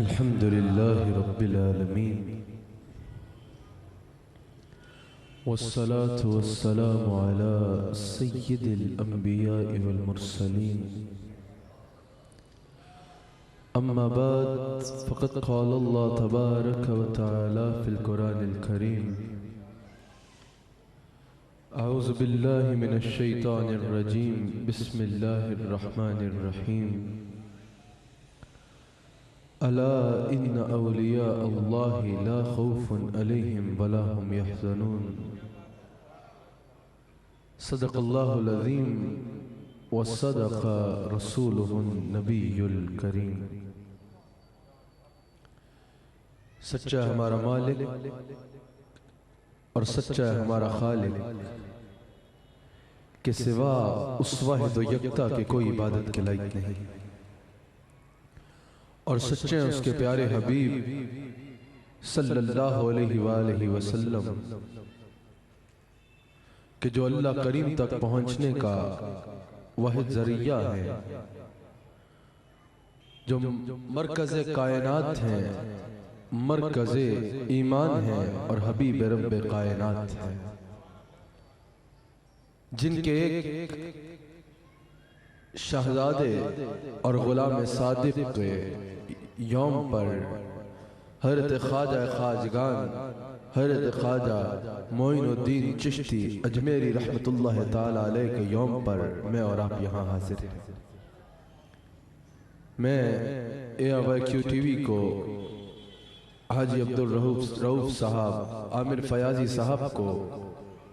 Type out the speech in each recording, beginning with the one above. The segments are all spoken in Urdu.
الحمد لله رب العالمين والصلاة والسلام على سيد الأنبياء والمرسلين أما بعد فقد قال الله تبارك وتعالى في القرآن الكريم أعوذ بالله من الشيطان الرجيم بسم الله الرحمن الرحيم ألا إن أولياء الله لا خوف عليهم ولا هم يحزنون صدق الله العظيم وصدق رسوله النبي الكريم سچا ہمارا مالک اور سچا ہمارا خالق کے سوا اس واحد و یکتا کے کوئی عبادت کے لائق نہیں، اور سچے ہیں اس کے پیارے حبیب صلی اللہ علیہ وآلہ وسلم کہ جو اللہ کریم تک پہنچنے کا واحد ذریعہ ہے، جو مرکز کائنات ہیں، مرکز ایمان ہے اور حبیب رب کائنات ہے، جن کے ایک شہزادے اور غلام صادق کے یوم پر حضرت خواجہ خواجگان حضرت خواجہ معین الدین چشتی اجمیری رحمت اللہ تعالی علیہ کے یوم پر میں اور آپ یہاں حاضر ہیں۔ میں AIQ TV کو حاجی عبدالرؤف صاحب، عامر فیاضی صاحب کو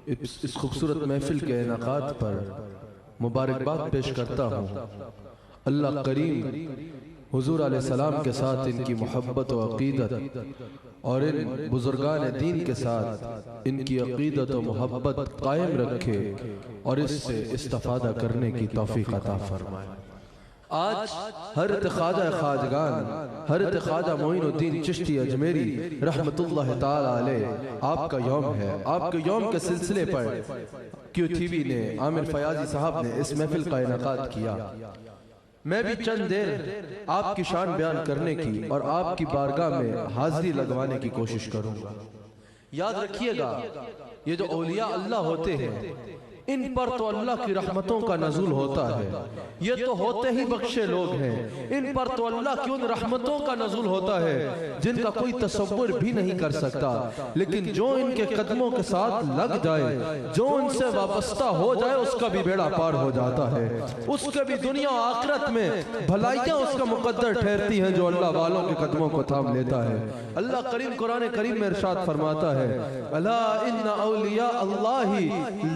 اس خوبصورت محفل کے انعقاد پر مبارکباد پیش کرتا ہوں۔ اللہ کریم حضور علیہ السلام کے ساتھ ان کی محبت و عقیدت اور ان بزرگان دین کے ساتھ ان کی عقیدت و محبت قائم رکھے اور اس سے استفادہ کرنے کی توفیق عطا فرمائے۔ آج حضرت خواجہ خواجگان حضرت خواجہ معین الدین چشتی اجمیری رحمت اللہ تعالی علیہ آپ کا یوم ہے۔ آپ کے یوم کے سلسلے پر QTV نے، عامر فیاضی صاحب نے اس محفل کا انعقاد کیا۔ میں بھی چند دیر آپ کی شان بیان کرنے کی اور آپ کی بارگاہ میں حاضری لگوانے کی کوشش کروں گا۔ یاد رکھیے گا، یہ جو اولیاء اللہ ہوتے ہیں ان پر تو اللہ کی رحمتوں کا نزول ہوتا ہے، یہ تو ہوتے ہی بخشے لوگ ہیں، ان پر تو اللہ کی ان رحمتوں کا نزول ہوتا ہے جن کا کوئی تصور بھی نہیں کر سکتا، لیکن جو ان کے قدموں کے ساتھ لگ جائے، جو ان سے وابستہ ہو جائے، اس کا بھی بیڑا پار ہو جاتا ہے، اس کے بھی دنیا و آخرت میں بھلائیاں اس کا مقدر ٹھہرتی ہیں جو اللہ والوں کے قدموں کو تھام لیتا ہے۔ اللہ کریم قرآن کریم میں ارشاد فرماتا ہے، الا ان اولیاء اللہ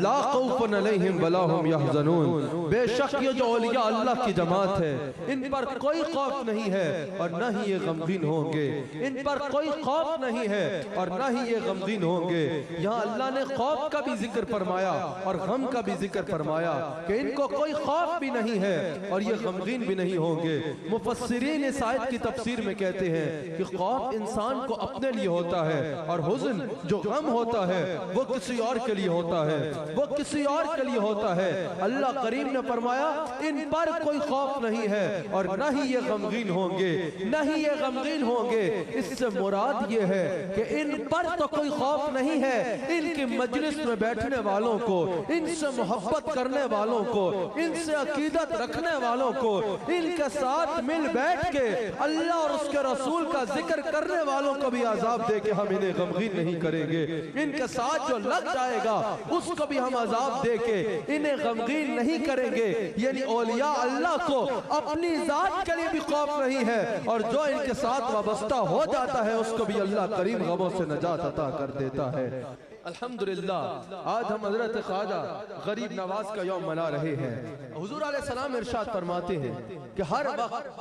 لا خوف علیہم ولا ہم یحزنون، بے شک یہ جو اولیاء اللہ کی جماعت ہے ان پر کوئی خوف نہیں ہے اور نہ ہی یہ غمگین ہوں گے، ان پر کوئی خوف نہیں ہے اور نہ ہی یہ غمگین ہوں گے۔ یہاں اللہ نے خوف کا بھی ذکر فرمایا اور غم کا بھی ذکر فرمایا کہ ان کو کوئی خوف بھی نہیں ہے اور یہ غمگین بھی نہیں ہوں گے۔ مفسرین اس آیت کی تفسیر میں کہتے ہیں کہ خوف انسان کو اپنے لیے ہوتا ہے اور حزن جو غم ہوتا ہے وہ کسی اور کے لیے ہوتا ہے، وہ کسی اور کے لیے ہوتا ہے۔ اللہ کریم نے فرمایا ان پر کوئی خوف نہیں ہے اور نہ ہی یہ غمگین ہوں گے، نہ ہی یہ غمگین ہوں گے۔ اس سے مراد یہ ہے کہ ان پر تو کوئی خوف نہیں ہے، ان کی مجلس میں بیٹھنے والوں کو، ان سے محبت کرنے والوں کو، ان سے عقیدت رکھنے والوں کو، ان کے ساتھ مل بیٹھ کے اللہ اور اس کے رسول کا ذکر کرنے والوں کو بھی عذاب دے کے ہم انہیں غمگین نہیں کریں گے۔ ان کے ساتھ جو لگ جائے گا اس کو بھی ہم عذاب دے کے انہیں غمگین نہیں کریں گے۔ یعنی اولیاء اللہ کو اپنی ذات کے لیے بھی خوف نہیں ہے اور جو ان کے ساتھ وابستہ ہو جاتا ہے اس کو بھی اللہ کریم غموں سے نجات عطا کر دیتا ہے۔ الحمدللہ آج ہم حضرت خواجہ غریب نواز کا یوم منا رہے ہیں۔ حضور علیہ السلام ارشاد فرماتے ہیں کہ ہر وقت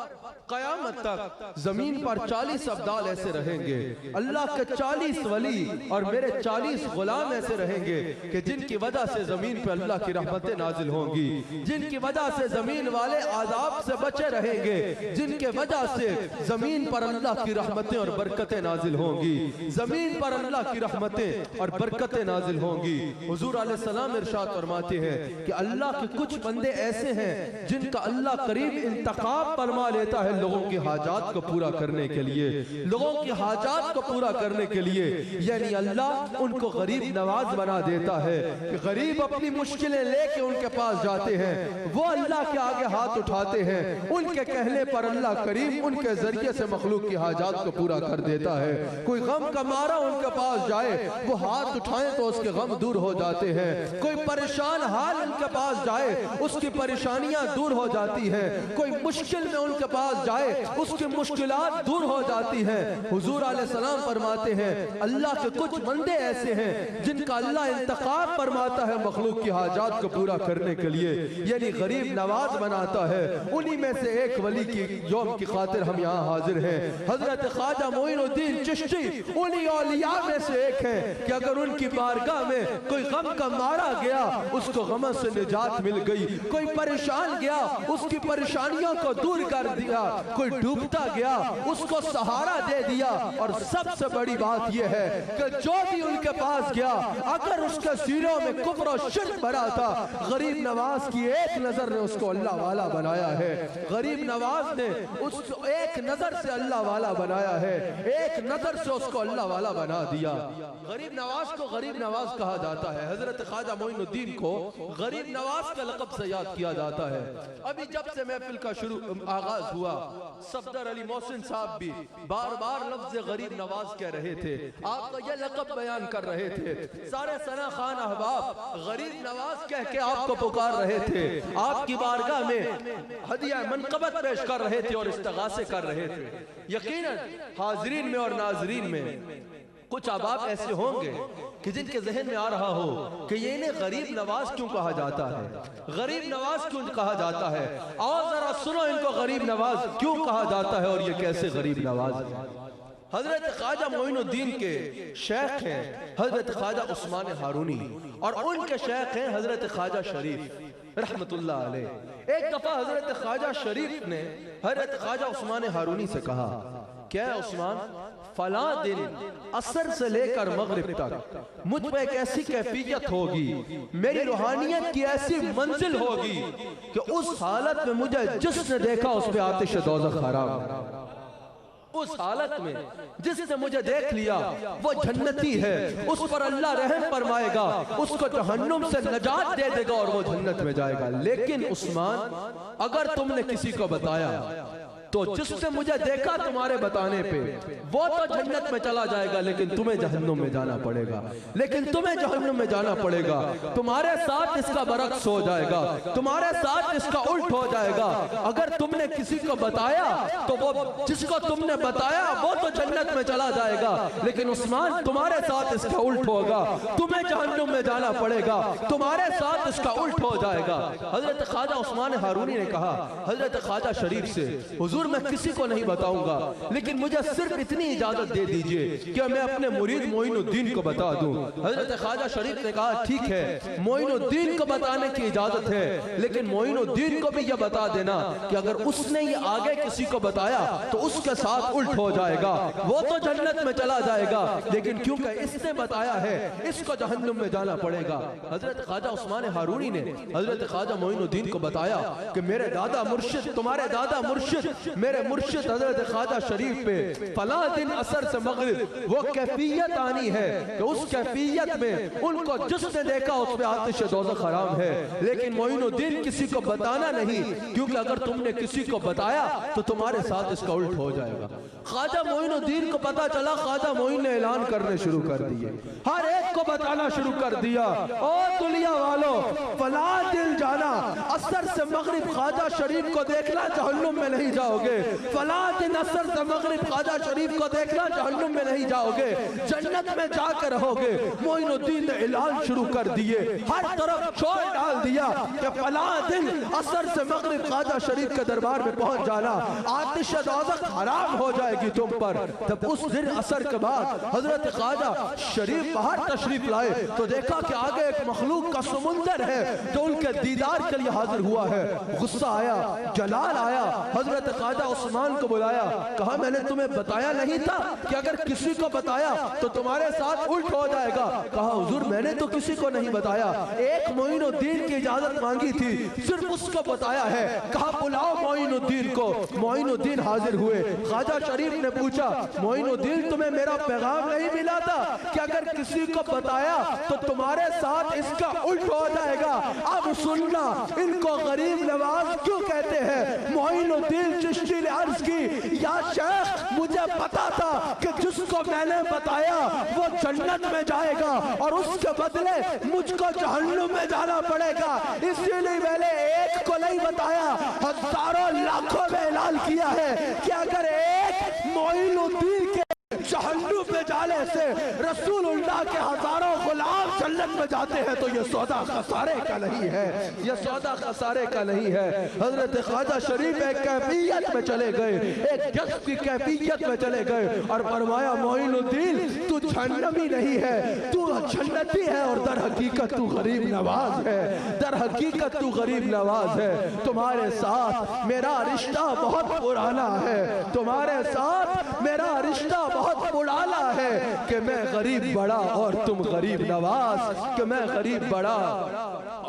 قیامت تک زمین پر 40 ابدال ایسے رہیں گے، اللہ کے 40 ولی اور میرے 40 غلام ایسے رہیں گے کہ جن کی وجہ سے زمین پہ اللہ کی رحمتیں نازل ہوں گی، جن کی وجہ سے زمین والے عذاب سے بچے رہیں گے، جن کے وجہ سے زمین پر اللہ کی رحمتیں اور برکتیں نازل ہوں گی۔ زمین پر اللہ کی رحمتیں اور برکتیں برکتیں نازل ہوں گی۔ حضور علیہ السلام ارشاد فرماتے ہیں کہ اللہ کے کچھ بندے ایسے ہیں جن کا اللہ قریب انتخاب فرما لیتا ہے لوگوں کی حاجات کو پورا کرنے کے لیے، لوگوں کی حاجات کو پورا کرنے کے لیے، یعنی اللہ ان کو غریب نواز بنا دیتا ہے کہ غریب اپنی مشکلیں لے کے ان کے پاس جاتے ہیں، وہ اللہ کے آگے ہاتھ اٹھاتے ہیں، ان کے کہنے پر اللہ کریم ان کے ذریعے سے مخلوق کی حاجات کو پورا کر دیتا ہے۔ کوئی غم کا مارا ان کے پاس جائے، وہ ہاتھ اٹھائیں تو اس کے غم دور ہو جاتے ہیں۔ کوئی پریشان حال ان کے پاس جائے، اس کی پریشانیاں دور ہو جاتی ہیں۔ کوئی مشکل میں ان کے پاس جائے، اس کی مشکلات دور ہو جاتی ہیں۔ حضور علیہ السلام فرماتے ہیں اللہ کے کچھ بندے ایسے ہیں جن کا اللہ انتخاب فرماتا ہے مخلوق کی حاجات کو پورا کرنے کے لیے، یعنی غریب نواز بناتا ہے۔ انہی میں سے ایک ولی کی یوم کی خاطر ہم یہاں حاضر ہیں، حضرت خواجہ معین الدین چشتی انہی اولیاء میں سے ایک ہیں کہ اگر ان کی بارگاہ میں کوئی غم کا مارا گیا اس کو غم سے نجات مل گئی، کوئی پریشان گیا اس کی پریشانیوں کو دور کر دیا، کوئی ڈوبتا گیا اس کو سہارا دے دیا، اور سب سے بڑی بات یہ ہے کہ جو بھی ان کے پاس گیا اگر اس کے سینوں میں کفر و شرک بھرا تھا، غریب نواز کی ایک نظر نے اس کو اللہ والا بنایا ہے۔ غریب نواز نے اس کو ایک نظر سے اللہ والا بنایا ہے، ایک نظر سے اس کو اللہ والا بنا دیا۔ غریب نواز کو غریب نواز کہا جاتا ہے، حضرت خواجہ معین الدین کو غریب نواز کا لقب سے یاد کیا جاتا ہے۔ ابھی جب سے محفل کا آغاز ہوا، صفدر علی محسن صاحب بھی بار بار لفظ غریب نواز کہہ رہے تھے، آپ کا یہ لقب بیان کر رہے تھے، سارے ثنا خان احباب غریب نواز کہہ کے آپ کو پکار رہے تھے، آپ کی بارگاہ میں ہدیہ منقبت پیش کر رہے تھے اور استغاثے کر رہے تھے۔ یقیناً حاضرین میں اور ناظرین میں کچھ احباب ایسے ہوں گے کہ جن کے ذہن میں آ رہا ہو کہ یہ انہیں غریب نواز کیوں کہا جاتا ہے، غریب نواز کیوں کہا جاتا ہے، آؤ ذرا سنو ان کو غریب نواز کیوں کہا جاتا ہے اور یہ کیسے غریب نواز ہے۔ حضرت خواجہ معین الدین کے شیخ ہیں حضرت خواجہ عثمان ہارونی، اور ان کے شیخ ہیں حضرت خواجہ شریف رحمت اللہ علیہ۔ ایک دفعہ حضرت خواجہ شریف نے حضرت خواجہ عثمان ہارونی سے کہا کیا ہے عثمان، فلاں دن عصر سے لے کر مغرب تک مجھ پہ ایک ایسی کیفیت ہوگی، میری روحانیت کی ایسی منزل ہوگی کہ اس حالت میں مجھے جس نے دیکھا اس پہ آتش دوزخ حرام ہے۔ اس حالت میں جس نے مجھے دیکھ لیا وہ جنتی ہے، اس پر اللہ رحم فرمائے گا، اس کو جہنم سے نجات دے دے گا اور وہ جنت میں جائے گا۔ لیکن عثمان اگر تم نے کسی کو بتایا تو جس نے مجھے دیکھا تمہارے بتانے پہ وہ تو جنت میں چلا جائے گا لیکن تمہیں جہنم میں جانا پڑے گا، لیکن تمہیں جہنم میں جانا پڑے گا، تمہارے ساتھ اس کا برعکس ہو جائے گا، تمہارے ساتھ اس کا الٹ ہو جائے گا۔ اگر تم نے کسی کو بتایا تو وہ جس کو تم نے بتایا وہ تو جنت میں چلا جائے گا، لیکن عثمان تمہارے ساتھ اس کا الٹ ہوگا، تمہیں جہنم میں جانا پڑے گا، تمہارے ساتھ اس کا الٹ ہو جائے گا۔ حضرت خواجہ عثمان ہارونی نے کہا حضرت خواجہ شریف سے حضور میں کسی کو نہیں بتاؤں گا لیکن مجھے صرف اتنی اجازت دے دیجئے کہ میں اپنے مرید معین الدین کو بتا دوں۔ حضرت خواجہ شریف نے کہا ٹھیک ہے، معین الدین کو بتانے کی اجازت ہے لیکن معین الدین کو بھی یہ بتا دینا کہ اگر اس نے یہ آگے کسی کو بتایا تو اس کے ساتھ الٹ ہو جائے گا، وہ تو جنت میں چلا جائے گا لیکن کیونکہ اس نے بتایا ہے اس کو جہنم میں جانا پڑے گا۔ حضرت خواجہ عثمان ہارونی نے حضرت خواجہ معین الدین کو بتایا کہ میرے دادا مرشد، تمہارے دادا مرشد، میرے مرشد حضرت خواجہ شریف پہ فلاں دن عصر سے مغرب وہ کیفیت آنی ہے کہ اس کیفیت میں ان کو جس نے دیکھا اس پہ آتش دوزخ حرام ہے، لیکن معین الدین کسی کو بتانا نہیں کیونکہ اگر تم نے کسی کو بتایا تو تمہارے ساتھ اس کا الٹ ہو جائے گا۔ خواجہ معین الدین کو پتا چلا، خواجہ معین نے اعلان کرنے شروع کر دیے، ہر ایک کو بتانا شروع کر دیا، او دنیا والوں فلاں دن جانا، عصر سے مغرب خواجہ شریف کو دیکھنا، جہنم میں نہیں جاؤ گے، فلاں دن عصر سے مغرب خواجہ شریف کو دیکھنا، جہنم میں نہیں جاؤ گے، جنت میں جا کے رہو گے۔ معین الدین نے اعلان شروع کر دیے، ہر طرف چھوڑ ڈال دیا کہ فلاں دن عصر سے مغرب خواجہ شریف کے دربار میں پہنچ جانا، آتش دوزخ حرام ہو جائے جائے گی تم پر۔ جب اس دن عصر کے بعد حضرت خواجہ شریف باہر تشریف لائے تو دیکھا کہ آگے ایک مخلوق کا سمندر ہے جو ان کے دیدار کے لیے حاضر ہوا ہے۔ غصہ آیا، جلال آیا، حضرت خواجہ عثمان کو بلایا، کہا میں نے تمہیں بتایا نہیں تھا کہ اگر کسی کو بتایا تو تمہارے ساتھ الٹ ہو جائے گا؟ کہا حضور میں نے تو کسی کو نہیں بتایا، ایک معین الدین کی اجازت مانگی تھی، صرف اس کو بتایا ہے۔ کہا بلاؤ معین الدین کو۔ معین الدین حاضر ہوئے۔ خواجہ شریف نے پوچھا معین الدین تمہیں میرا پیغام نہیں ملا تھا کہ اگر کسی کو بتایا تو تمہارے ساتھ اس کا الٹ ہو جائے گا؟ اب سننا ان کو غریب نواز کیوں کہتے ہیں۔ معین الدین چشتی نے عرض کی یا شیخ مجھے پتا تھا کہ جس کو میں نے بتایا وہ جنت میں جائے گا اور اس کے بدلے مجھ کو جہنم میں جانا پڑے گا، اسی لیے میں نے ایک کو نہیں بتایا، ہزاروں لاکھوں میں اعلان کیا ہے کہ اگر ایک معین الدین کے جہنم میں جانے سے رسول اللہ کے ہزاروں غلام جنت میں جاتے ہیں تو یہ سودا خسارے کا نہیں ہے، یہ سودا خسارے کا نہیں ہے۔ حضرت خواجہ شریف ایک کیفیت میں چلے گئے، ایک جذب کی کیفیت میں چلے گئے اور فرمایا معین الدین تو جہنمی نہیں ہے، تو جنتی ہے اور در حقیقت تو غریب نواز ہے، در حقیقت تو غریب نواز ہے۔ تمہارے ساتھ میرا رشتہ بہت پرانا ہے، تمہارے ساتھ میرا رشتہ بہت پرانا ہے کہ میں غریب بڑا اور تم غریب نواز، کہ میں غریب بڑا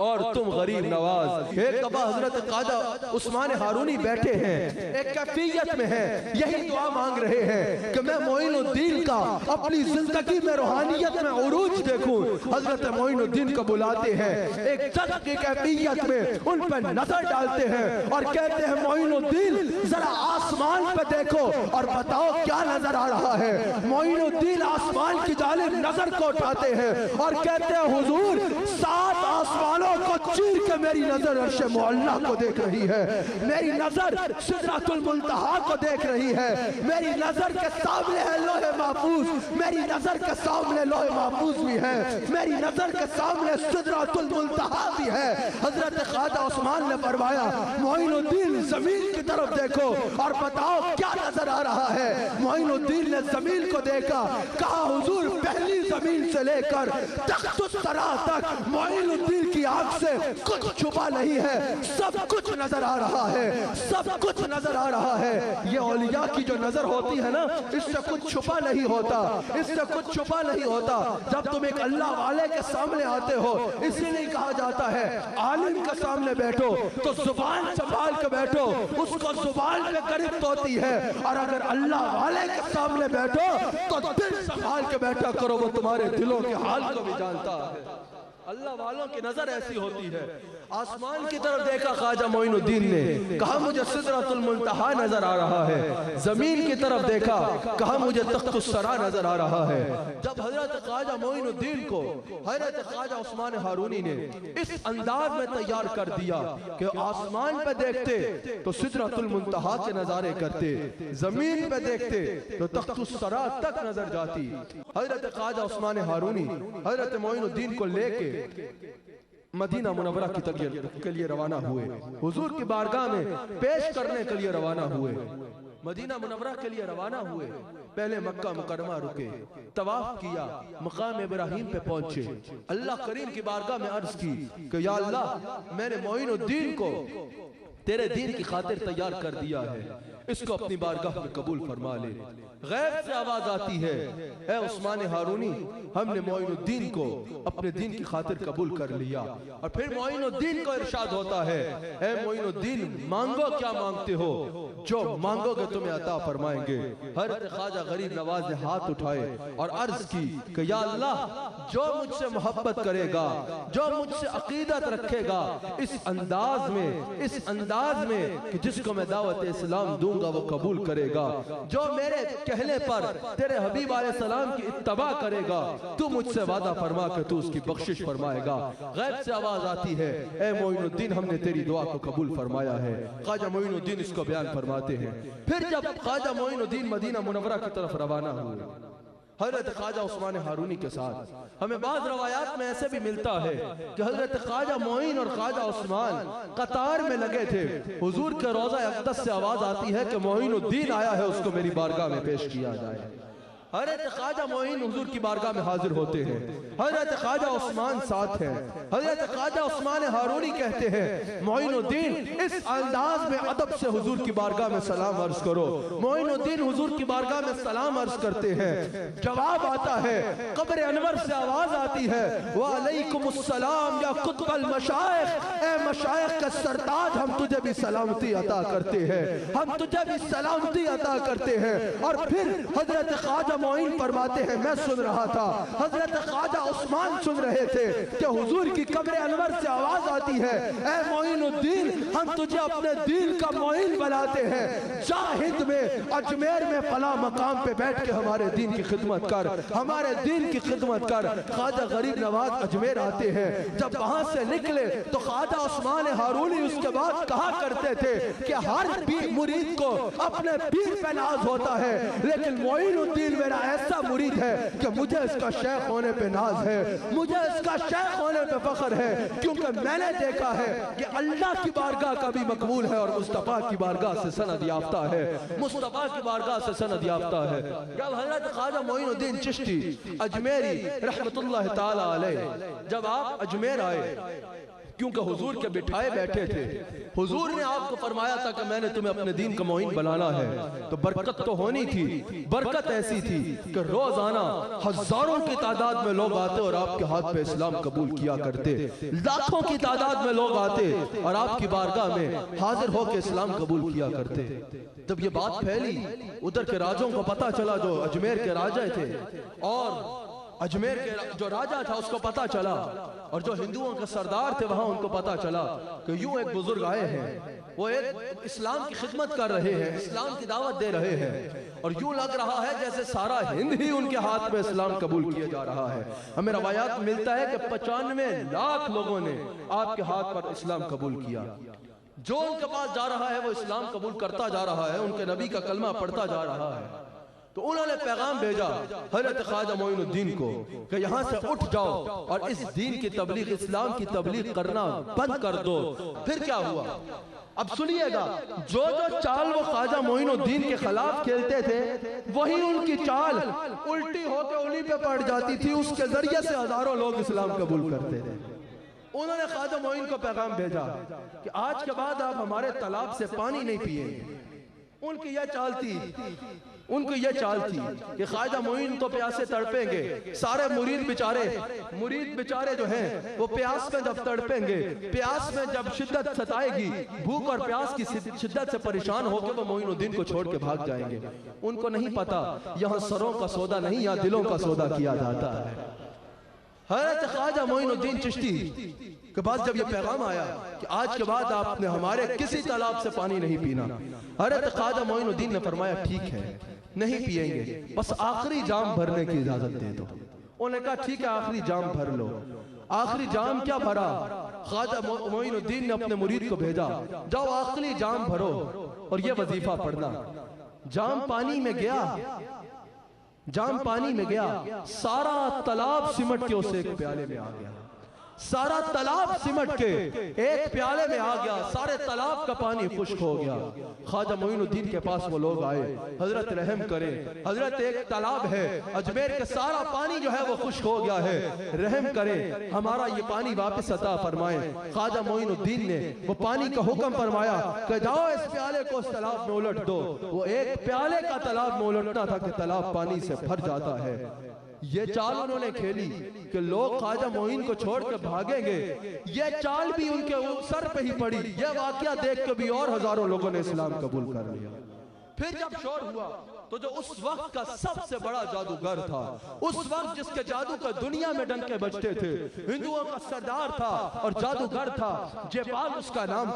اور تم غریب نواز۔ ایک دفعہ حضرت خواجہ عثمان ہارونی بیٹھے ہیں، ایک کیفیت میں ہیں، یہی دعا مانگ رہے ہیں کہ میں معین الدین کا اپنی زندگی میں روحانیت میں عروج دیکھوں۔ حضرت معین الدین کو بلاتے ہیں، ایک جذب کی کیفیت میں ان پہ نظر ڈالتے ہیں اور کہتے ہیں معین الدین ذرا آسمان پہ دیکھو اور بتاؤ کیا نظر آ رہا ہے۔ معین الدین آسمان کی جانب نظر کو اٹھاتے ہیں اور کہتے ہیں حضور 7 آسمانوں کو چیر کے میری نظر عرش معلیٰ کو دیکھ رہی ہے، میری نظر سدرۃ المنتہا کو دیکھ رہی ہے، میری نظر کے سامنے ہے لوح محفوظ، میری نظر کے سامنے لوح محفوظ بھی ہے، میری نظر کے سامنے سدرۃ المنتہا بھی ہے۔ حضرت خواجہ عثمان نے فرمایا معین الدین زمین کی طرف دیکھو اور بتاؤ کیا نظر آ رہا ہے۔ معین الدین نے زمین کو دیکھا، کہا حضور پہلی زمین سے لے کر تخت الثری تک معین الدین کی آنکھ سے کچھ چھپا نہیں ہے، سب کچھ نظر آ رہا ہے، سب کچھ نظر آ رہا ہے۔ یہ اولیاء کی جو نظر ہوتی ہے نا اس سے کچھ چھپا نہیں ہوتا، اس سے کچھ چھپا نہیں ہوتا۔ جب تم ایک اللہ والے کے سامنے آتے ہو اسی لیے کہا جاتا ہے عالم کے سامنے بیٹھو تو زبان سنبھال کے بیٹھو، اس کو زبان پہ گرفت ہوتی ہے، اور اگر اللہ والے کے سامنے بیٹھو تو دل سنبھال کے بیٹھا کرو، وہ تمہارے دلوں کے حال کو بھی جانتا ہے۔ اللہ والوں کی نظر ایسی ہوتی ہے۔ آسمان کی طرف دیکھا خواجہ معین الدین نے، کہا مجھے سدرۃ المنتہا نظر آ رہا ہے۔ زمین کی طرف دیکھا، کہا مجھے تخت الثری نظر آ رہا ہے۔ جب حضرت خواجہ معین الدین کو حضرت خواجہ عثمان ہارونی نے اس انداز میں تیار کر دیا کہ آسمان پہ دیکھتے تو سدرۃ المنتہا کے نظارے کرتے، زمین پہ دیکھتے تو تخت الثری تک نظر جاتی۔ حضرت خواجہ عثمان ہارونی حضرت معین الدین کو لے کے مدینہ منورہ کے لیے روانہ ہوئے، حضور کی بارگاہ میں پیش کرنے کے لیے روانہ ہوئے، مدینہ منورہ کے لیے روانہ ہوئے۔ پہلے مکہ مکرمہ رکے، طواف کیا، مقام ابراہیم پہ پہنچے، اللہ کریم کی بارگاہ میں عرض کی کہ یا اللہ میں نے معین الدین کو تیرے دین کی خاطر تیار کر دیا ہے، اس کو اپنی بارگاہ میں قبول فرما لے۔ غیب سے آواز آتی ہے اے عثمان ہارونی ہم نے معین الدین کو اپنے دین کی خاطر قبول کر لیا۔ اور پھر معین الدین کو ارشاد ہوتا ہے اے معین الدین مانگو کیا مانگتے ہو، جو مانگو گے تمہیں عطا فرمائیں گے۔ حضرت خواجہ غریب نواز نے ہاتھ اٹھائے اور عرض کی کہ یا اللہ جو مجھ سے محبت کرے گا، جو مجھ سے عقیدت رکھے گا اس انداز میں کہ جس کو میں دعوت اسلام دوں گا وہ قبول کرے گا، جو میرے کہنے پر تیرے حبیب علیہ السلام کی اتباع کرے گا تو مجھ سے وعدہ فرما کہ تو اس کی بخشش فرمائے گا۔ غیب سے آواز آتی ہے اے معین الدین ہم نے تیری دعا کو قبول فرمایا ہے۔ خواجہ معین الدین اس کو بیان فرماتے ہیں۔ پھر جب خواجہ معین الدین مدینہ منورہ کی طرف روانہ ہوئے، حضرت خواجہ عثمان ہارونی کے ساتھ. ہمیں بعض روایات میں ایسے بھی ملتا ہے کہ حضرت خواجہ معین اور خواجہ عثمان قطار میں لگے تھے. حضور کے روضہ اقدس سے آواز آتی ہے کہ معین الدین آیا ہے، اس کو میری بارگاہ میں پیش کیا جائے. حضرت خواجہ معین حضور کی بارگاہ میں حاضر ہوتے ہیں. حضرت خواجہ عثمان ساتھ ہیں. حضرت خواجہ عثمان ہارونی کہتے ہیں معین الدین اس انداز میں ادب سے حضور کی بارگاہ میں سلام عرض کرو. معین الدین حضور کی بارگاہ میں سلام عرض کرتے ہیں. جواب آتا ہے، قبر انور سے آواز آتی ہے، وعلیکم السلام یا قطب المشائخ، اے مشائخ کا سرتاج، ہم تجھے بھی سلامتی عطا کرتے ہیں، ہم تجھے بھی سلامتی عطا کرتے ہیں. اور پھر حضرت خواجہ معین فرماتے ہیں، میں سن رہا تھا، حضرت خواجہ عثمان سن رہے تھے کہ حضور کی قبر انور سے آواز آتی ہے، اے معین الدین ہم تجھے اپنے دین کا معین بناتے ہیں، جاہد میں اجمیر میں فلاں مقام پہ بیٹھ کے ہمارے دین کی خدمت کر، ہمارے دین کی خدمت کر. خواجہ غریب نواز اجمیر آتے ہیں. جب وہاں سے نکلے تو خواجہ عثمان ہارونی اس کے بعد کہا کرتے تھے کہ ہر مرید کو اپنے پیر پہ ناز ہوتا ہے، لیکن معین الدین میرا ایسا مرید ہے کہ مجھے اس کا شیخ ہونے پہ ناز ہے، مجھے اس کا شیخ ہونے پہ فخر ہے، کیونکہ میں نے دیکھا ہے کہ اللہ کی بارگاہ کا بھی مقبول ہے اور مصطفیٰ کی بارگاہ سے سند یافتہ ہے، مصطفیٰ کی بارگاہ سے سند یافتہ ہے. جب حضرت خواجہ معین الدین چشتی اجمیری رحمت اللہ تعالی علیہ جب آپ اجمیر آئے، کیونکہ حضور کے بٹھائے بیٹھے تھے، حضور نے آپ کو فرمایا تھا کہ میں نے تمہیں اپنے دین کا معین بنانا ہے، تو برکت تو ہونی تھی. برکت ایسی تھی کہ روزانہ ہزاروں کی تعداد میں لوگ آتے اور آپ کے ہاتھ پہ اسلام قبول کیا کرتے، لاکھوں کی تعداد میں لوگ آتے اور آپ کی بارگاہ میں حاضر ہو کے اسلام قبول کیا کرتے. جب یہ بات پھیلی، ادھر کے راجوں کو پتا چلا جو اجمیر کے راجہ تھے، اور اجمیر کے جو راجہ تھا اس کو پتا چلا، اور جو ہندوؤں کا سردار تھے وہاں ان کو پتا چلا کہ یوں ایک بزرگ آئے ہیں، وہ ایک اسلام کی خدمت کر رہے ہیں، اسلام کی دعوت دے رہے ہیں، اور یوں لگ رہا ہے جیسے سارا ہند ہی ان کے ہاتھ میں اسلام قبول کیا جا رہا ہے. ہمیں روایات ملتا ہے کہ 95 لاکھ لوگوں نے آپ کے ہاتھ پر اسلام قبول کیا. جو ان کے پاس جا رہا ہے وہ اسلام قبول کرتا جا رہا ہے، ان کے نبی کا کلمہ پڑھتا جا رہا ہے. تو انہوں نے پیغام بھیجا حضرت خواجہ معین الدین کو کہ یہاں سے اٹھ جاؤ اور اس دین کی تبلیغ، اسلام کی تبلیغ کرنا بند کر دو. پھر کیا ہوا اب سنیے گا. جو چال وہ خواجہ معین الدین کے خلاف کھیلتے تھے، وہی ان کی چال الٹی ہو کے انہی پہ پڑ جاتی تھی. اس کے ذریعے سے ہزاروں لوگ اسلام قبول کرتے تھے. انہوں نے خواجہ معین کو پیغام بھیجا کہ آج کے بعد آپ ہمارے تالاب سے پانی نہیں پیئے. ان کی یہ چال تھی کہ خواجہ معین تو پیاسے تڑپیں گے. سارے مرید بچارے جو ہیں وہ پیاس میں جب تڑپیں گے، پیاس میں جب شدت ستائے گی، بھوک اور پیاس کی شدت سے پریشان ہو کے وہ معین الدین کو چھوڑ کے بھاگ جائیں گے. ان کو نہیں پتا یہاں سروں کا سودا نہیں، یہاں دلوں کا سودا کیا جاتا ہے. حضرت خواجہ معین الدین چشتی کے بعد جب یہ پیغام آیا کہ آج کے بعد آپ نے ہمارے کسی تالاب سے پانی نہیں پینا، حضرت خواجہ معین الدین نے فرمایا ٹھیک ہے نہیں پیئیں گے، بس آخری جام بھرنے کی اجازت دے دو. انہوں نے کہا ٹھیک ہے آخری جام بھر لو. آخری جام کیا بھرا؟ خواجہ معین الدین نے اپنے مرید کو بھیجا، جاؤ آخری جام بھرو اور یہ وظیفہ پڑھنا. جام پانی میں گیا، سارا تالاب سمٹ کے اسے ایک پیالے میں آ گیا. سارا تالاب سمٹ کے ایک پیالے میں آ گیا، سارے تالاب کا پانی خشک ہو گیا. خواجہ معین الدین کے پاس وہ لوگ آئے، حضرت رحم کریں، حضرت ایک تالاب ہے اجمیر کے، سارا پانی جو ہے وہ خشک ہو گیا ہے، رحم کریں ہمارا یہ پانی واپس عطا فرمائیں. خواجہ معین الدین نے وہ پانی کا حکم فرمایا کہ جاؤ اس پیالے کو اس تالاب میں الٹ دو. وہ ایک پیالے کا تالاب میں الٹنا تھا کہ تالاب پانی سے بھر جاتا ہے. یہ چال انہوں نے کھیلی کہ لوگ خواجہ معین کو چھوڑ کے بھاگیں گے، یہ چال بھی ان کے سر پہ ہی پڑی. یہ واقعہ دیکھ کے بھی اور ہزاروں لوگوں نے اسلام قبول کر لیا. پھر جب شور ہوا تو جو اس وقت کا سب سے بڑا جادوگر تھا، اس وقت جس کے جادو کا دنیا میں ڈنکے بجتے تھے، ہندوؤں کا سردار تھا اور جادوگر تھا، جےپال اس کا نام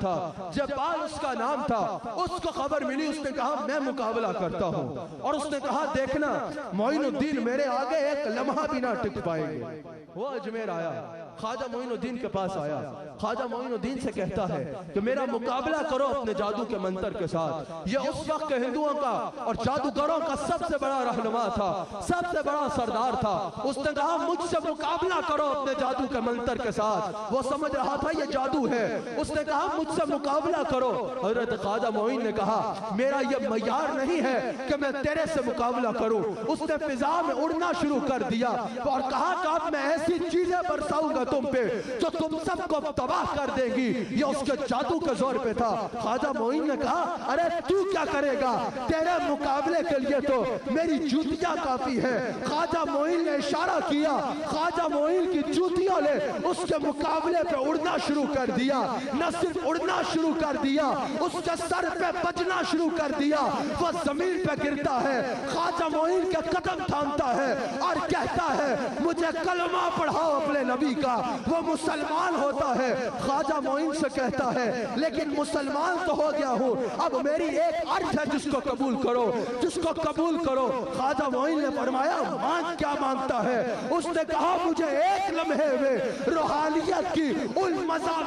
تھا. اس کو خبر ملی، اس نے کہا میں مقابلہ کرتا ہوں، اور اس نے کہا دیکھنا معین الدین میرے آگے ایک لمحہ بھی نہ ٹک پائیں گے. وہ اجمیر آیا، خواجہ معین الدین کے پاس آیا. خواجہ معین الدین سے کہتا ہے کہ میرا مقابلہ کرو اپنے جادو کے منتر کے ساتھ. یہ اس وقت کے ہندوؤں کا اور جادوگروں کا سب سے بڑا رہنما تھا, سب سے بڑا سردار تھا. اس نے کہا مجھ سے مقابلہ کرو اپنے جادو کے منتر کے ساتھ. وہ سمجھ رہا تھا یہ جادو ہے. اس نے کہا مجھ سے مقابلہ کرو. حضرت خواجہ معین نے کہا میرا یہ معیار نہیں ہے کہ میں تیرے سے مقابلہ کروں. اس نے فضا میں اڑنا شروع کر دیا اور کہا کہ اب میں ایسی چیزیں برساؤں گا تم پہ جو تم سب کو تباہ کر دے گی. یہ اس کے جادو کے زور پہ تھا. خواجہ معین نے کہا ارے تو کیا کرے گا, تیرے مقابلے کے لیے تو میری جوتیاں کافی ہے. خواجہ معین نے اشارہ کیا, خواجہ معین کی جوتیوں نے اس کے مقابلے پہ اڑنا شروع کر دیا. نہ صرف اڑنا شروع کر دیا, اس کے سر پہ بجنا شروع کر دیا. وہ زمین پہ گرتا ہے, خواجہ معین کے قدم تھامتا ہے اور کہتا ہے مجھے کلمہ پڑھاؤ اپنے نبی کا. وہ مسلمان ہوتا ہے. خواجہ معین سے کہتا ہے لیکن مسلمان تو ہو گیا ہوں, اب میری ایک عرض ہے جس کو قبول کرو, جس کو قبول کرو. خواجہ معین نے فرمایا مانگ کیا مانگتا ہے؟ اس نے کہا مجھے ایک لمحے میں روحانیت کی ان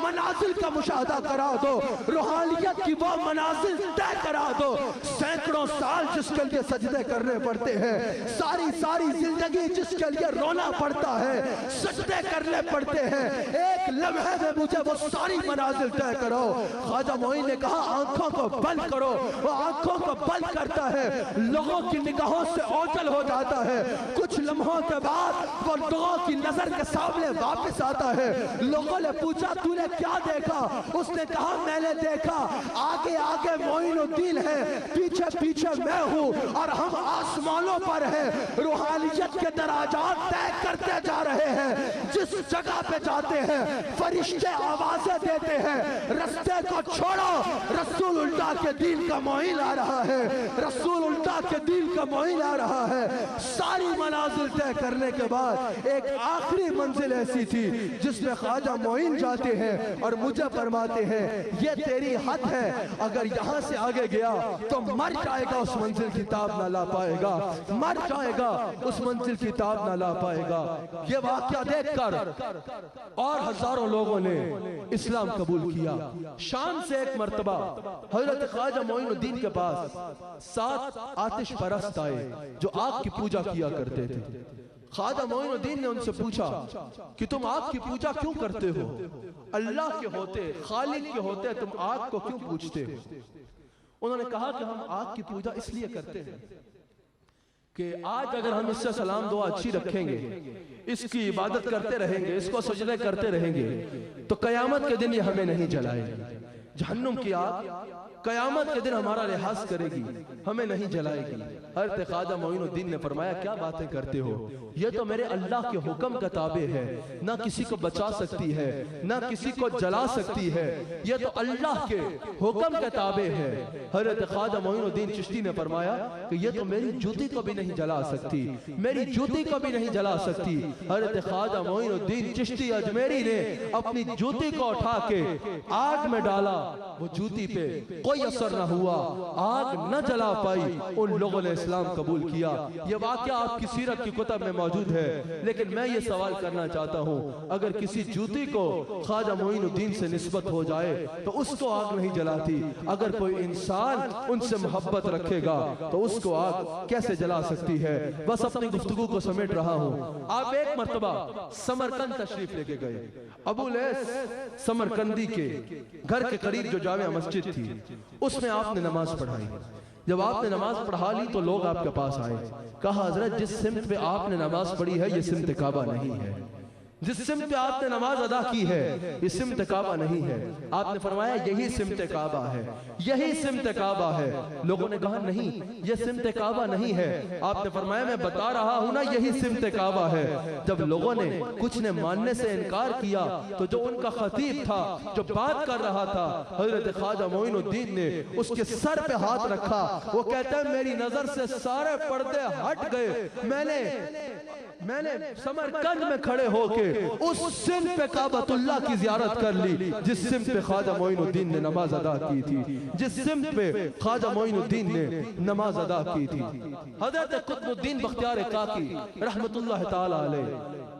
منازل کا مشاہدہ کرا دو, روحانیت کی وہ منازل طے کرا دو. سینکڑوں سال جس کے لیے سجدے کرنے پڑتے ہیں, ساری زندگی جس کے لیے رونا پڑتا ہے, سجدے کرنے پڑتے ہیں, ایک لمحے میں مجھے وہ ساری منازل طے کرو. خواجہ معین نے کہا آنکھوں کو بند کرو. وہ آنکھوں کو بند کرتا ہے, لوگوں کی نگاہوں سے اوجھل ہو جاتا ہے. کچھ لمحوں کے بعد وہ لوگوں کی نظر کے سامنے واپس آتا ہے. لوگوں نے پوچھا تو نے کیا دیکھا؟ اس نے کہا میں نے دیکھا آگے آگے معین الدین ہے, پیچھے پیچھے میں ہوں اور ہم آسمانوں پر ہیں. روحانیت کے دراجات طے کرتے جا رہے ہیں. جس جگہ پہ جاتے ہیں فرشتے آوازیں دیتے ہیں رستے کو چھوڑو, رسول اللہ کے دین کا معین آ رہا ہے, رسول اللہ کے دین کا معین آ رہا ہے. ساری منازل طے کرنے کے بعد ایک آخری منزل ایسی تھی جس میں خواجہ معین جاتے ہیں اور مجھے فرماتے ہیں یہ تیری حد ہے, اگر یہاں سے آگے گیا تو مر جائے گا, اس منزل کی تاب نہ لا پائے گا, مر جائے گا, اس منزل کی تاب نہ لا پائے گا. یہ واقعہ دیکھ کر اور ہزاروں لوگوں نے اسلام قبول کیا. شام سے ایک مرتبہ حضرت خواجہ معین الدین کے پاس 7 آتش پرست آئے جو آگ کی پوجا کیا کرتے تھے. خواجہ معین الدین نے ان سے پوچھا کہ تم آگ کی پوجا کیوں کرتے ہو؟ اللہ کے ہوتے, خالق کے ہوتے, تم آگ کو کیوں پوجتے ہو؟ انہوں نے کہا کہ ہم آگ کی پوجا اس لیے کرتے ہیں کہ آج اگر ہم اس سے سلام دعا اچھی رکھیں گے, اس کی عبادت کرتے رہیں گے, اس کو سجدے کرتے رہیں گے, تو قیامت کے دن یہ ہمیں نہیں جلائے گی. جہنم کی آگ قیامت کے دن ہمارا لحاظ کرے گی, ہمیں نہیں جلائے گی. حضرت خواجہ معین الدین نے فرمایا کیا باتیں کرتے ہو, یہ تو میرے اللہ کے حکم کا تابع ہے, نہ کسی کو بچا سکتی ہے نہ کسی کو جلا سکتی ہے, یہ تو اللہ کے حکم کا تابع ہے. حضرت خواجہ معین الدین چشتی نے فرمایا کہ یہ تو میری جوتی کو بھی نہیں جلا سکتی, میری جوتی کو بھی نہیں جلا سکتی. حضرت خواجہ معین الدین چشتی اجمیری نے اپنی جوتی کو اٹھا کے آگ میں ڈالا, وہ جوتی پہ کوئی اثر نہ ہوا, آگ نہ جلا پائی. ان لوگوں نے اسلام قبول کیا. یہ واقعہ آپ کی سیرت کی کتب میں موجود ہے, لیکن میں یہ سوال کرنا چاہتا ہوں اگر کسی جوتی کو خواجہ معین الدین سے نسبت ہو جائے تو اس کو آگ نہیں جلاتی, اگر کوئی انسان ان سے محبت رکھے گا تو اس کو آگ کیسے جلا سکتی ہے. بس اپنی گفتگو کو سمیٹ رہا ہوں. آپ ایک مرتبہ سمرقند تشریف لے کے گئے. ابو لیث سمرقندی کے گھر کے قریب جو جامع مسجد تھی اس میں آپ نے نماز پڑھائی. جب آپ نے نماز پڑھا لی تو لوگ آپ کے پاس آئے, کہا حضرت جس سمت پہ آپ نے نماز پڑھی ہے یہ سمت کعبہ نہیں ہے, جس سمت پہ آپ نے نماز ادا کی ہے یہ سمت کعبہ نہیں ہے. آپ نے فرمایا یہی سمت کعبہ ہے, یہی سمت کعبہ ہے. لوگوں نے کہا نہیں یہ سمت کعبہ نہیں ہے. آپ نے فرمایا میں بتا رہا ہوں نا یہی سمت کعبہ ہے. جب لوگوں نے کچھ نے ماننے سے انکار کیا تو جو ان کا خطیب تھا جو بات کر رہا تھا حضرت خواجہ معین الدین نے اس کے سر پہ ہاتھ رکھا. وہ کہتا ہے میری نظر سے سارے پردے ہٹ گئے, میں نے سمرقند میں کھڑے ہو کے اس سمت پہ کعبۃ اللہ کی زیارت کر لی جس سمت پہ خواجہ معین الدین نے نماز ادا کی تھی، جس سمت پہ خواجہ معین الدین نے نماز ادا کی تھی۔ حضرت قطب الدین بختیار کاکی رحمت اللہ تعالی علیہ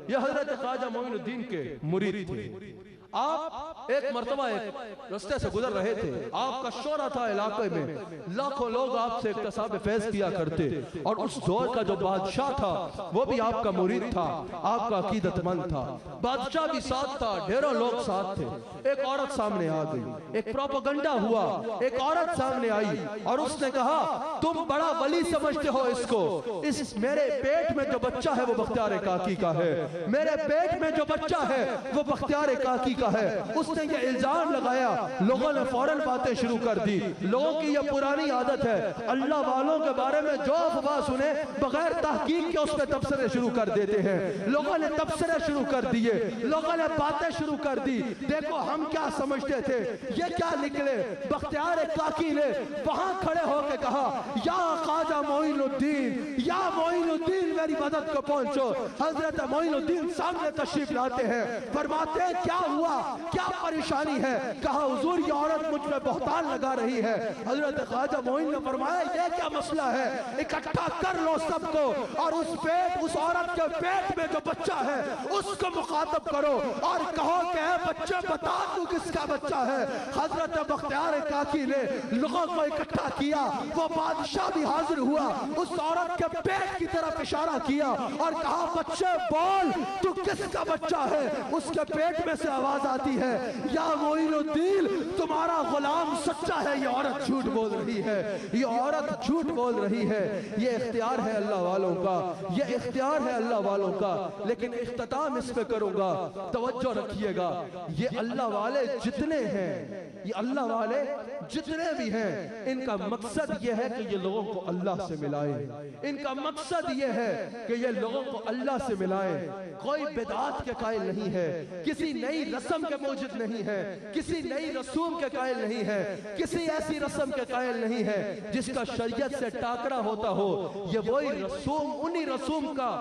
یہ حضرت خواجہ معین الدین کے مرید تھے۔ آپ ایک مرتبہ ایک رستے سے گزر رہے تھے، آپ کا شورا تھا علاقے میں، لاکھوں لوگ آپ سے اکتساب فیض کیا کرتے، اور اس دور کا جو بادشاہ تھا وہ بھی آپ کا مرید تھا، آپ کا عقیدت مند تھا، بادشاہ بھی ساتھ تھا، ڈھیروں لوگ ساتھ تھے۔ ایک عورت سامنے آ گئی، ایک پروپیگنڈا ہوا، ایک عورت سامنے آئی اور اس نے کہا تم بڑا ولی سمجھتے ہو اس کو، اس میرے پیٹ میں جو بچہ ہے وہ بختیار کاکی کا ہے، میرے پیٹ میں جو بچہ ہے وہ بختیار کاکی کا ہے۔ اس نے یہ الزام لگایا، لوگوں نے فوراً باتیں شروع کر دی۔ لوگوں کی یہ پرانی عادت ہے، اللہ والوں کے بارے میں جو افواہ سنے بغیر تحقیق کے اس پہ تبصرے شروع کر دیتے ہیں۔ لوگوں نے تبصرے شروع کر دیے، لوگوں نے باتیں شروع کر دی، دیکھو ہم کیا سمجھتے تھے یہ کیا نکلے۔ بختیار کاکی نے وہاں کھڑے ہو کے کہا یا خواجہ معین الدین، یا معین الدین میری مدد کو پہنچو۔ حضرت معین الدین سامنے تشریف لاتے ہیں، فرماتے ہیں کیا ہوا، کیا پریشانی ہے؟ کہا حضور یہ عورت مجھ پہ بہتان لگا رہی ہے۔ حضرت خواجہ معین نے فرمایا یہ کیا مسئلہ ہے، اکٹھا کر لو سب کو اور اس عورت کے پیٹ میں جو بچہ ہے اس کو مخاطب کرو اور کہو کہ اے بچے بتا تو کس کا بچہ ہے۔ حضرت بختیار کاکی نے لوگوں کو اکٹھا کیا، وہ بادشاہ بھی حاضر ہوا، اس عورت کے پیٹ کی طرف اشارہ کیا اور کہا بچے بول تو کس کا بچہ ہے۔ اس کے پیٹ میں سے آواز آتی ہے یا معین الدین تمہارا غلام سچا ہے، یہ عورت جھوٹ بول رہی ہے، یہ عورت جھوٹ بول رہی ہے۔ یہ اختیار ہے اللہ والوں کا، یہ اختیار ہے اللہ والوں کا۔ لیکن اختتام اس پہ کروں گا، توجہ رکھیے گا، یہ اللہ والے جتنے ہیں، یہ اللہ والے جتنے بھی ہیں، ان کا مقصد یہ ہے کہ یہ لوگوں کو اللہ سے ملائے، ان کا مقصد یہ ہے کہ یہ لوگوں کو اللہ سے ملائے۔ کوئی بدعات کے قائل نہیں ہے، کسی نئی رسم کے موجد نہیں ہے، کسی نئی رسوم کے قائل نہیں ہے، کسی ایسی رسم کے قائل نہیں ہے جس کا شریعت سے ٹاکرا ہوتا ہو۔ یہ وہی رسوم، انہی رسوم کا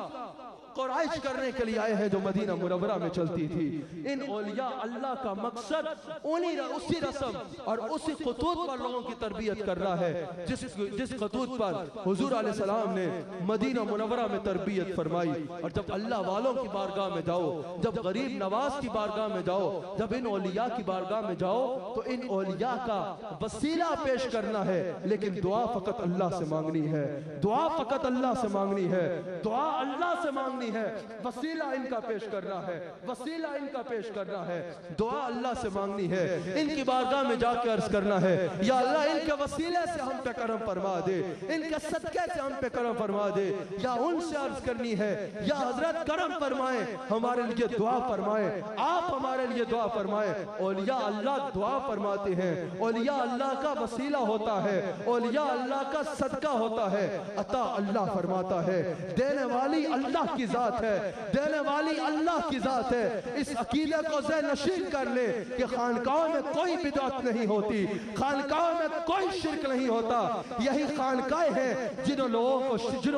قرائش کرنے کے لیے آئے ہیں جو مدینہ منورہ میں چلتی تھی۔ ان اولیاء اللہ کا مقصد اسی رسم اور اسی خطوط پر لوگوں کی تربیت کرنا ہے جس خطوط پر حضور علیہ السلام نے مدینہ منورہ میں تربیت فرمائی۔ اور جب اللہ والوں کی بارگاہ میں جاؤ، جب غریب نواز کی بارگاہ میں جاؤ، جب ان اولیاء کی بارگاہ میں جاؤ تو ان اولیاء کا وسیلہ پیش کرنا ہے، لیکن دعا فقط اللہ سے مانگنی ہے، دعا فقط اللہ سے مانگنی ہے، دعا اللہ سے مانگنی ہے، وسیلہ ان کا پیش کرنا ہے، وسیلہ ان کا پیش کرنا ہے، دعا اللہ سے مانگنی ہے، ان کی بارگاہ میں جا کے عرض کرنا ہے یا اللہ ان کے وسیلے سے ہم پہ کرم فرما دے، ان کے صدقے سے ہم پہ کرم فرما دے، یا ان سے عرض کرنی ہے یا حضرت کرم فرمائیں، ہمارے لیے دعا فرمائیں، آپ ہمارے لیے دعا فرمائیں۔ اولیاء اللہ دعا فرماتے ہیں، اولیاء اللہ کا وسیلہ ہوتا ہے، اولیاء اللہ کا صدقہ ہوتا ہے، عطا اللہ فرماتا ہے، دینے والی اللہ کی ذات ہے، دینے والی اللہ کی ذات ہے۔ اس عقیدے کو ذہن نشین کر لے کہ خانقاہوں میں کوئی بدعت نہیں ہوتی، خانقاہوں میں کوئی شرک نہیں ہوتا۔ یہی خانقاہیں ہیں جنہوں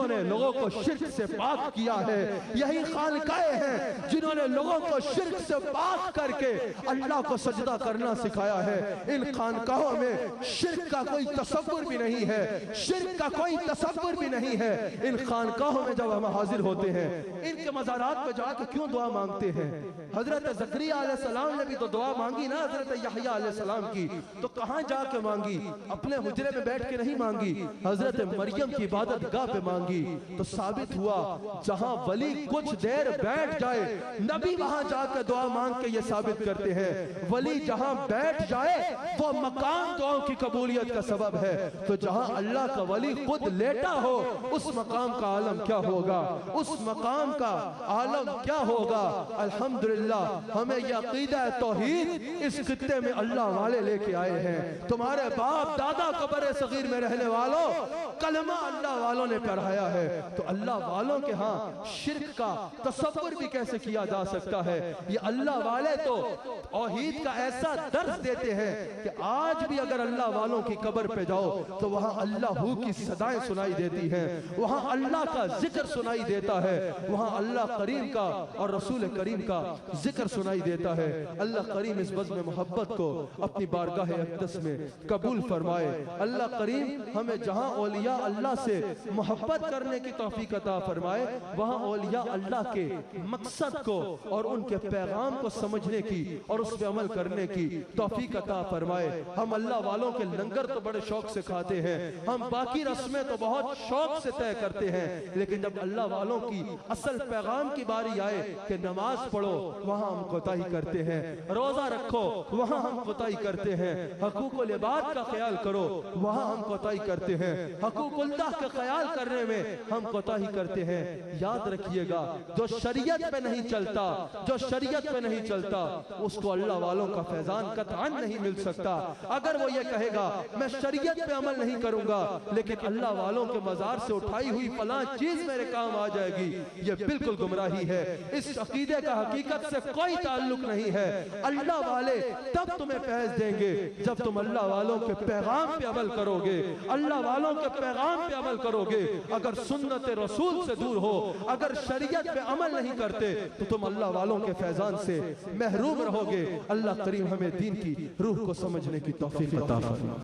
نے لوگوں کو شرک سے پاک کیا ہے، یہی خانقاہیں ہیں جنہوں نے لوگوں کو شرک سے پاک کر کے اللہ کو سجدہ کرنا سکھایا ہے۔ ان خانقاہوں میں شرک کا کوئی تصور بھی نہیں ہے، شرک کا کوئی تصور بھی نہیں ہے۔ ان خانقاہوں میں جب ہم حاضر ہوتے ہیں، ان کے مزارات پہ جا کے کیوں دعا مانگتے ہیں؟ حضرت زکریا علیہ السلام نے بھی تو دعا مانگی نا حضرت یحییٰ علیہ السلام کی، تو کہاں جا کے مانگی؟ اپنے حجرے میں بیٹھ کے نہیں مانگی، حضرت مریم کی عبادت گاہ پہ مانگی۔ تو ثابت ہوا جہاں ولی کچھ دیر بیٹھ جائے، نبی وہاں جا کے دعا مانگ کے یہ ثابت کرتے ہیں ولی جہاں بیٹھ جائے وہ مقام دعاؤں کی قبولیت کا سبب ہے۔ تو جہاں اللہ کا ولی خود لیٹا ہو اس مقام کا عالم کیا ہوگا، اس مقام کا عالم کیا ہوگا۔ الحمدللہ ہمیں یہ عقیدہ توحید اس خطے میں اللہ والے لے کے آئے ہیں۔ تمہارے باپ دادا قبر صغیر میں رہنے والوں کلمہ اللہ والوں نے پڑھایا ہے، تو اللہ والوں کے ہاں شرک کا تصور بھی کیسے کیا جا سکتا ہے؟ یہ اللہ والے تو توحید کا ایسا درس دیتے ہیں کہ آج بھی اگر اللہ والوں کی قبر پہ جاؤ تو وہاں اللہ ہو کی صدائیں سنائی دیتی ہیں، وہاں اللہ کا ذکر سنائی دیتا ہے، وہاں اللہ کریم کا اور رسول کریم کا ذکر سنائی دیتا ہے۔ اللہ کریم اس بزم محبت کو اپنی بارگاہ اقدس میں قبول فرمائے۔ اللہ کریم ہمیں جہاں اولیاء اللہ سے محبت کرنے کی توفیق عطا فرمائے، وہاں اولیاء اللہ کے مقصد کو اور ان کے پیغام کو سمجھنے کی اور اس پہ عمل کرنے کی توفیق عطا فرمائے۔ ہم اللہ والوں کے لنگر تو بڑے شوق سے کھاتے ہیں، ہم باقی رسمیں تو بہت شوق سے طے کرتے ہیں، لیکن جب اللہ والوں کی اصل پیغام کی باری آئے کہ نماز پڑھو، وہاں ہم کوتاہی کرتے ہیں، روزہ رکھو، وہاں ہم کوتاہی کرتے ہیں، حقوق العباد کا خیال کرو، وہاں ہم کوتاہی کرتے ہیں، حقوق اللہ کا خیال کرنے میں ہم کوتاہی کرتے ہیں۔ یاد رکھیے گا، جو شریعت پہ نہیں چلتا، جو شریعت پہ نہیں چلتا، اس کو اللہ والوں کا فیضان قطعاً نہیں مل سکتا۔ اگر وہ یہ کہے گا میں شریعت پہ عمل نہیں کروں گا لیکن اللہ والوں کے مزار سے اٹھائی ہوئی فلاں چیز میرے کام آ جائے گی، یہ بالکل گمراہی ہے۔ اس عقیدے کا حقیقت سے کوئی تعلق نہیں ہے۔ اللہ والے تب تمہیں فیض دیں گے جب تم اللہ والوں کے پیغام پہ عمل کرو گے، اللہ والوں کے پیغام پہ عمل کرو گے۔ اگر سنت رسول سے دور ہو، اگر شریعت پہ عمل نہیں کرتے تو تم اللہ والوں کے فیضان سے محروم رہو گے۔ اللہ کریم ہمیں دین کی روح کو سمجھنے کی توفیق عطا فرمائے۔